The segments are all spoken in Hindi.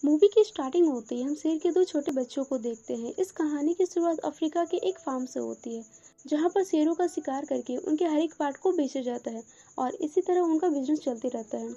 मूवी की स्टार्टिंग होते ही हम शेर के दो छोटे बच्चों को देखते हैं। इस कहानी की शुरुआत अफ्रीका के एक फार्म से होती है, जहाँ पर शेरों का शिकार करके उनके हर एक पार्ट को बेचा जाता है और इसी तरह उनका बिजनेस चलते रहता है।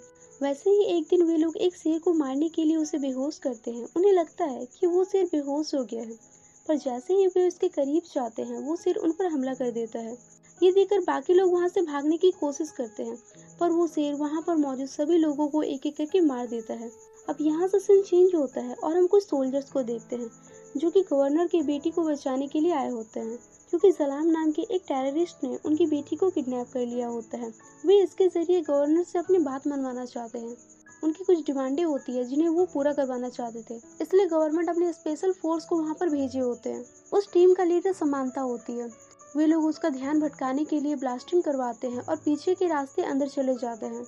वैसे ही एक दिन वे लोग एक शेर को मारने के लिए उसे बेहोश करते हैं। उन्हें लगता है कि वो शेर बेहोश हो गया है, पर जैसे ही वे उसके करीब जाते हैं, वो शेर उन पर हमला कर देता है। ये देखकर बाकी लोग वहां से भागने की कोशिश करते हैं, पर वो शेर वहां पर मौजूद सभी लोगों को एक एक करके मार देता है। अब यहाँ से सीन चेंज होता है और हम कुछ सोल्जर्स को देखते हैं, जो कि गवर्नर की बेटी को बचाने के लिए आए होते हैं, क्योंकि सलाम नाम के एक टेररिस्ट ने उनकी बेटी को किडनैप कर लिया होता है। वे इसके जरिए गवर्नर से अपनी बात मनवाना चाहते हैं। उनकी कुछ डिमांडें होती है जिन्हें वो पूरा करवाना चाहते थे, इसलिए गवर्नमेंट अपने स्पेशल फोर्स को वहाँ पर भेजे होते हैं। उस टीम का लीडर समानता होती है। वे लोग उसका ध्यान भटकाने के लिए ब्लास्टिंग करवाते हैं और पीछे के रास्ते अंदर चले जाते हैं,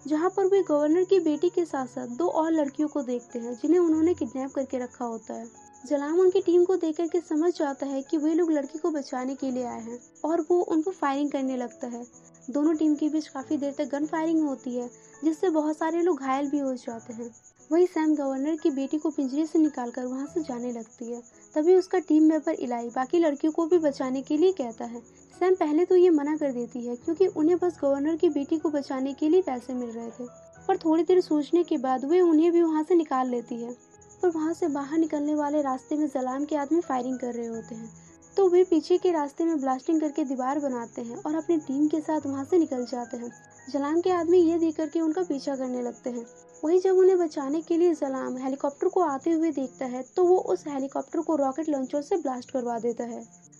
जहाँ पर वे गवर्नर की बेटी के साथ साथ दो और लड़कियों को देखते हैं जिन्हें उन्होंने किडनैप करके रखा होता है। जलाम उनकी टीम को देखकर के समझ जाता है कि वे लोग लड़की को बचाने के लिए आए हैं और वो उन पर फायरिंग करने लगता है। दोनों टीम के बीच काफी देर तक गन फायरिंग होती है, जिससे बहुत सारे लोग घायल भी हो जाते हैं। वही सैम गवर्नर की बेटी को पिंजरे से निकालकर वहां से जाने लगती है। तभी उसका टीम मेंबर इलाई बाकी लड़कियों को भी बचाने के लिए कहता है। सैम पहले तो ये मना कर देती है, क्योंकि उन्हें बस गवर्नर की बेटी को बचाने के लिए पैसे मिल रहे थे। पर थोड़ी देर सोचने के बाद वे उन्हें भी वहां से निकाल लेती है। पर वहां से बाहर निकलने वाले रास्ते में जलाम के आदमी फायरिंग कर रहे होते हैं, तो वे पीछे के रास्ते में ब्लास्टिंग करके दीवार बनाते हैं और अपनी टीम के साथ वहां से निकल जाते हैं। जलाम के आदमी ये देख करके उनका पीछा करने लगते हैं। वही जब उन्हें बचाने के लिए जलाम हेलीकॉप्टर को आते हुए देखता है, तो वो उस हेलीकॉप्टर को रॉकेट लॉन्चर से ब्लास्ट करवा देता है।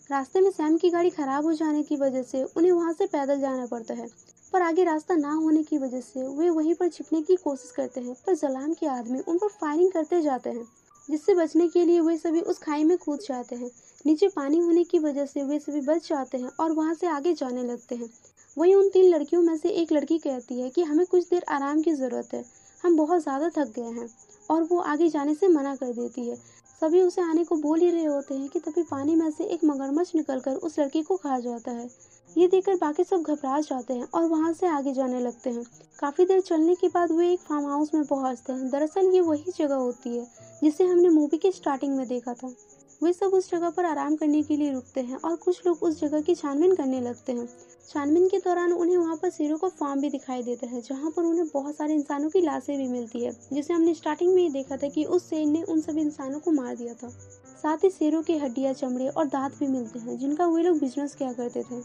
रास्ते में सैम की गाड़ी खराब हो जाने की वजह से उन्हें वहां से पैदल जाना पड़ता है, पर आगे रास्ता ना होने की वजह से वे वहीं पर छिपने की कोशिश करते हैं, पर जलाम के आदमी उन पर फायरिंग करते जाते हैं, जिससे बचने के लिए वे सभी उस खाई में कूद जाते हैं। नीचे पानी होने की वजह से वे सभी बच जाते हैं और वहां से आगे जाने लगते हैं। वहीं उन तीन लड़कियों में से एक लड़की कहती है कि हमें कुछ देर आराम की जरूरत है, हम बहुत ज्यादा थक गए हैं, और वो आगे जाने से मना कर देती है। सभी उसे आने को बोल ही रहे होते हैं कि तभी पानी में से एक मगरमच्छ निकलकर उस लड़की को खा जाता है। ये देखकर बाकी सब घबरा जाते हैं और वहां से आगे जाने लगते हैं। काफी देर चलने के बाद वे एक फार्म हाउस में पहुंचते हैं। दरअसल ये वही जगह होती है जिसे हमने मूवी के स्टार्टिंग में देखा था। वे सब उस जगह पर आराम करने के लिए रुकते हैं और कुछ लोग उस जगह की छानबीन करने लगते हैं। छानबीन के दौरान उन्हें वहां पर शेरों का फार्म भी दिखाई देता है, जहां पर उन्हें बहुत सारे इंसानों की लाशें भी मिलती है, जिसे हमने स्टार्टिंग में ही देखा था कि उस शेर ने उन सभी इंसानों को मार दिया था। साथ ही शेरों की हड्डियां, चमड़े और दांत भी मिलते हैं, जिनका वे लोग बिजनेस किया करते थे।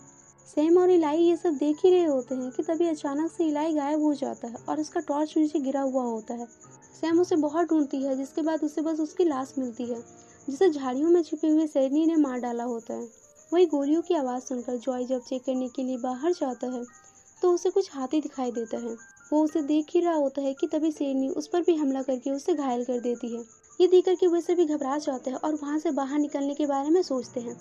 सैम और इलाई ये सब देख ही रहे होते हैं कि तभी अचानक से इलाई गायब हो जाता है और उसका टॉर्च नीचे गिरा हुआ होता है। सैम उसे बहुत ढूंढती है, जिसके बाद उसे बस उसकी लाश मिलती है, जिसे झाड़ियों में छिपे हुए शेरनी ने मार डाला होता है। वही गोलियों की आवाज़ सुनकर जॉय जब चेक करने के लिए बाहर जाता है, तो उसे कुछ हाथी दिखाई देता है। वो उसे देख ही रहा होता है कि तभी शेरनी उस पर भी हमला करके उसे घायल कर देती है। ये देख करके वे सभी घबरा जाते हैं और वहां से बाहर निकलने के बारे में सोचते हैं।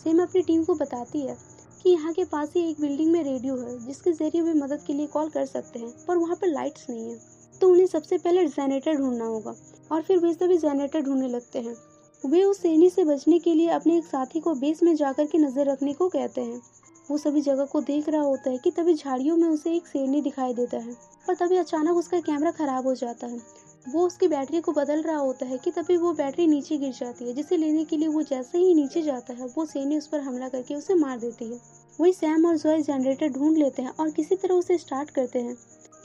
सैम अपनी टीम को बताती है कि यहाँ के पास ही एक बिल्डिंग में रेडियो है, जिसके जरिए वे मदद के लिए कॉल कर सकते हैं, पर वहाँ पर लाइट्स नहीं है, तो उन्हें सबसे पहले जनरेटर ढूंढना होगा। और फिर वे सभी जनरेटर ढूंढने लगते हैं। वे उस शेरनी से बचने के लिए अपने एक साथी को बेस में जाकर के नजर रखने को कहते हैं। वो सभी जगह को देख रहा होता है कि तभी झाड़ियों में उसे एक शेरनी दिखाई देता है, पर तभी अचानक उसका कैमरा खराब हो जाता है। वो उसकी बैटरी को बदल रहा होता है कि तभी वो बैटरी नीचे गिर जाती है, जिसे लेने के लिए वो जैसे ही नीचे जाता है, वो शेरनी उस पर हमला करके उसे मार देती है। वही सैम और जॉय जनरेटर ढूंढ लेते हैं और किसी तरह उसे स्टार्ट करते हैं।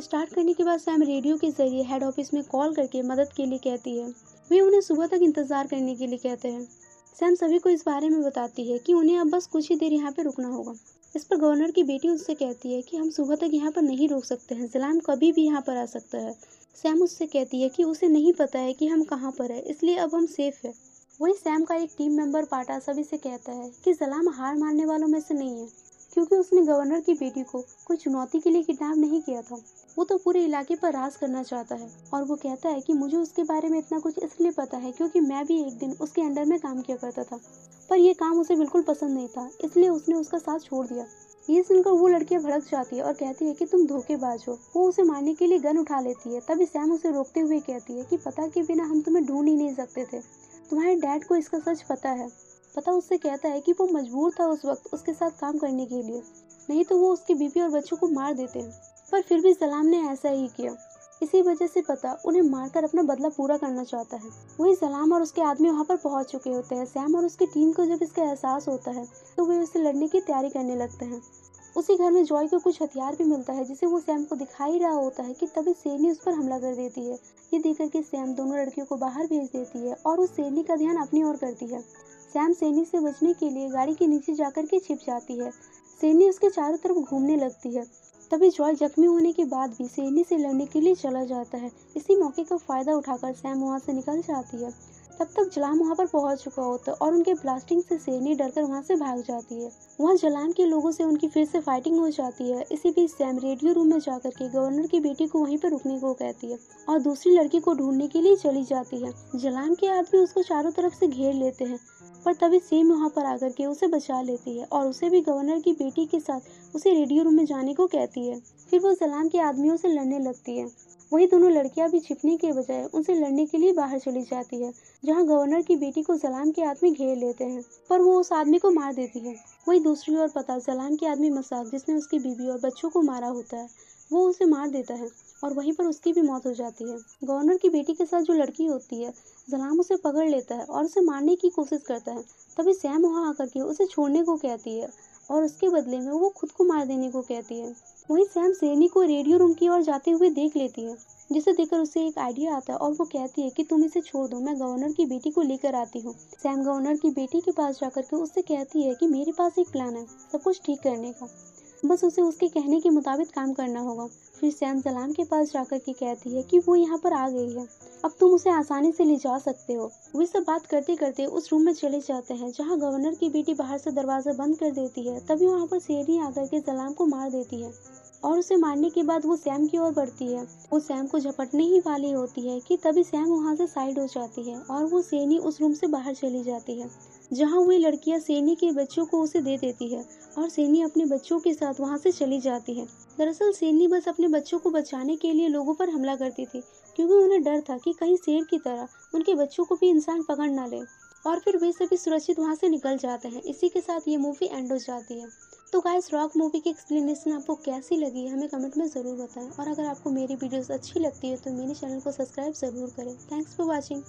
स्टार्ट करने के बाद सैम रेडियो के जरिए हेड ऑफिस में कॉल करके मदद के लिए कहती है। वे उन्हें सुबह तक इंतजार करने के लिए कहते हैं। सैम सभी को इस बारे में बताती है कि उन्हें अब बस कुछ ही देर यहाँ पे रुकना होगा। इस पर गवर्नर की बेटी उससे कहती है कि हम सुबह तक यहाँ पर नहीं रुक सकते हैं, जलाम कभी भी यहाँ पर आ सकता है। सैम उससे कहती है कि उसे नहीं पता है कि हम कहाँ पर है, इसलिए अब हम सेफ है। वही सैम का एक टीम मेंबर पाटा सभी से कहता है कि जलाम हार मानने वालों में से नहीं है, क्योंकि उसने गवर्नर की बेटी को कोई चुनौती के लिए किडनैप नहीं किया था। वो तो पूरे इलाके पर राज करना चाहता है। और वो कहता है कि मुझे उसके बारे में इतना कुछ इसलिए पता है क्योंकि मैं भी एक दिन उसके अंडर में काम किया करता था, पर यह काम उसे बिल्कुल पसंद नहीं था, इसलिए उसने उसका साथ छोड़ दिया। ये सुनकर वो लड़कियां भड़क जाती है और कहती है कि तुम धोखेबाज हो। वो उसे मारने के लिए गन उठा लेती है। तभी सैम उसे रोकते हुए कहती है कि पता के बिना हम तुम्हें ढूंढ ही नहीं सकते थे, तुम्हारे डैड को इसका सच पता है। पता उससे कहता है कि वो मजबूर था उस वक्त उसके साथ काम करने के लिए, नहीं तो वो उसकी बीवी और बच्चों को मार देते हैं, पर फिर भी सलाम ने ऐसा ही किया। इसी वजह से पता उन्हें मारकर अपना बदला पूरा करना चाहता है। वही सलाम और उसके आदमी वहाँ पर पहुँच चुके होते हैं। सैम और उसकी टीम को जब इसका एहसास होता है तो वे उससे लड़ने की तैयारी करने लगते हैं। उसी घर में जॉय को कुछ हथियार भी मिलता है जिसे वो सैम को दिखा ही रहा होता है कि तभी शेरनी उस पर हमला कर देती है। ये देखकर के सैम दोनों लड़कियों को बाहर भेज देती है और उस शेरनी का ध्यान अपनी ओर करती है। सैम शेरनी से बचने के लिए गाड़ी के नीचे जाकर के छिप जाती है। शेरनी उसके चारों तरफ घूमने लगती है। तभी जॉय जख्मी होने के बाद भी शेरनी से लड़ने के लिए चला जाता है। इसी मौके का फायदा उठाकर सैम वहाँ से निकल जाती है। तब तक जलाम वहाँ पर पहुँच चुका होता है और उनके ब्लास्टिंग से शेरनी डरकर वहाँ से भाग जाती है। वहाँ जलाम के लोगों से उनकी फिर से फाइटिंग हो जाती है। इसी बीच सैम रेडियो रूम में जाकर के गवर्नर की बेटी को वहीं पर रुकने को कहती है और दूसरी लड़की को ढूंढने के लिए चली जाती है। जलाम के आदमी उसको चारों तरफ से घेर लेते हैं, पर तभी सेम वहाँ पर आकर के उसे बचा लेती है और उसे भी गवर्नर की बेटी के साथ उसे रेडियो रूम में जाने को कहती है। फिर वो जलाम के आदमियों से लड़ने लगती है। वही दोनों लड़कियां भी छिपने के बजाय उनसे लड़ने के लिए बाहर चली जाती है, जहाँ गवर्नर की बेटी को जलाम के आदमी घेर लेते हैं, पर वो उस आदमी को मार देती है। वही दूसरी ओर पता जलाम के आदमी मसाक, जिसने उसकी बीवी और बच्चों को मारा होता है, वो उसे मार देता है और वहीं पर उसकी भी मौत हो जाती है। गवर्नर की बेटी के साथ जो लड़की होती है, जलाम उसे पकड़ लेता है और उसे मारने की कोशिश करता है। तभी सैम वहाँ आकर के उसे छोड़ने को कहती है और उसके बदले में वो खुद को मार देने को कहती है। वहीं सैम शेरनी को रेडियो रूम की ओर जाते हुए देख लेती है, जिसे देखकर उसे एक आइडिया आता है और वो कहती है कि तुम इसे छोड़ दो, मैं गवर्नर की बेटी को लेकर आती हूँ। सैम गवर्नर की बेटी के पास जाकर के उससे कहती है कि मेरे पास एक प्लान है सब कुछ ठीक करने का, बस उसे उसके कहने के मुताबिक काम करना होगा। फिर सैम जलाम के पास जाकर के कहती है कि वो यहाँ पर आ गई है, अब तुम उसे आसानी से ले जा सकते हो। वे सब बात करते करते उस रूम में चले जाते हैं जहाँ गवर्नर की बेटी बाहर से दरवाजा बंद कर देती है। तभी वहाँ पर शेरनी आकर के जलाम को मार देती है और उसे मारने के बाद वो सैम की ओर बढ़ती है। वो सैम को झपटने ही वाली होती है कि तभी सैम वहाँ से साइड हो जाती है और वो शेरनी उस रूम से बाहर चली जाती है, जहाँ वही लड़कियाँ शेरनी के बच्चों को उसे दे देती है और शेरनी अपने बच्चों के साथ वहाँ से चली जाती है। दरअसल शेरनी बस अपने बच्चों को बचाने के लिए लोगों पर हमला करती थी, क्योंकि उन्हें डर था कि कहीं शेर की तरह उनके बच्चों को भी इंसान पकड़ ना ले। और फिर वे सभी सुरक्षित वहाँ से निकल जाते हैं। इसी के साथ ये मूवी एंड हो जाती है। तो गाइस, रॉक मूवी की एक्सप्लेनेशन आपको कैसी लगी हमें कमेंट में ज़रूर बताएं और अगर आपको मेरी वीडियोस अच्छी लगती है तो मेरे चैनल को सब्सक्राइब ज़रूर करें। Thanks for watching.